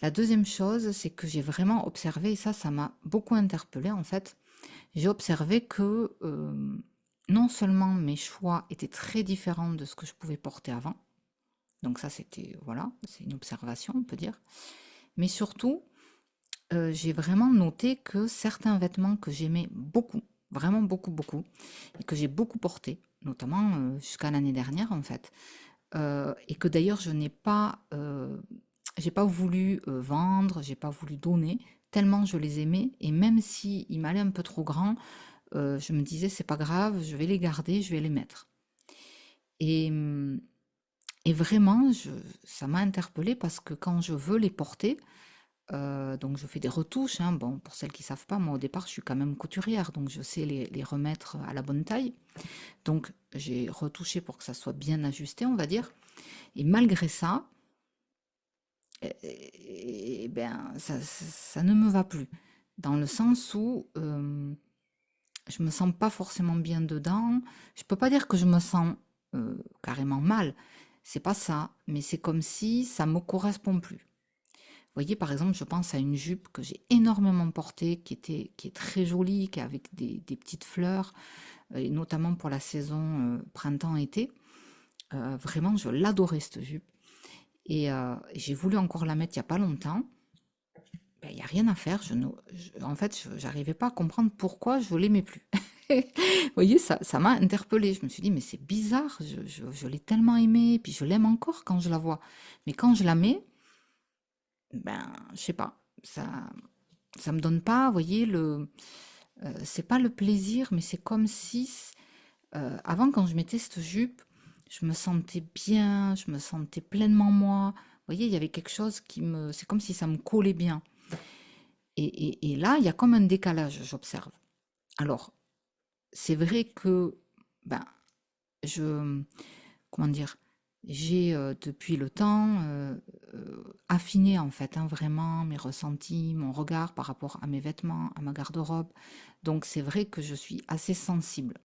La deuxième chose, c'est que j'ai vraiment observé, et ça m'a beaucoup interpellée en fait. J'ai observé que non seulement mes choix étaient très différents de ce que je pouvais porter avant, donc ça c'était, voilà, c'est une observation, on peut dire, mais surtout, j'ai vraiment noté que certains vêtements que j'aimais beaucoup, vraiment beaucoup, beaucoup, et que j'ai beaucoup porté, notamment jusqu'à l'année dernière en fait, et que d'ailleurs je n'ai pas, j'ai pas voulu vendre, j'ai pas voulu donner, tellement je les aimais, et même si ils m'allaient un peu trop grands, je me disais c'est pas grave, je vais les garder, je vais les mettre. Et, et vraiment, ça m'a interpellée parce que quand je veux les porter, donc je fais des retouches, hein. Bon, pour celles qui savent pas, moi au départ je suis quand même couturière, donc je sais les remettre à la bonne taille. Donc j'ai retouché pour que ça soit bien ajusté, on va dire. Et malgré ça, ben, ça ne me va plus. Dans le sens où je me sens pas forcément bien dedans. Je peux pas dire que je me sens carrément mal. C'est pas ça, mais c'est comme si ça me correspond plus. Vous voyez, par exemple, je pense à une jupe que j'ai énormément portée, qui est très jolie, qui est avec des petites fleurs, et notamment pour la saison printemps-été. Vraiment, je l'adorais cette jupe. Et j'ai voulu encore la mettre il y a pas longtemps. Ben, il n'y a rien à faire. En fait, je n'arrivais pas à comprendre pourquoi je l'aimais plus. Vous voyez, ça m'a interpellée. Je me suis dit, mais c'est bizarre, je l'ai tellement aimée, puis je l'aime encore quand je la vois. Mais quand je la mets, ben, je sais pas, ça me donne pas, vous voyez, c'est pas le plaisir, mais c'est comme si, avant, quand je mettais cette jupe, je me sentais bien, je me sentais pleinement moi. Vous voyez, il y avait quelque chose c'est comme si ça me collait bien. Et là, il y a comme un décalage, j'observe. Alors, c'est vrai que, ben, je, comment dire, j'ai depuis le temps affiné en fait, hein, vraiment mes ressentis, mon regard par rapport à mes vêtements, à ma garde-robe. Donc c'est vrai que je suis assez sensible.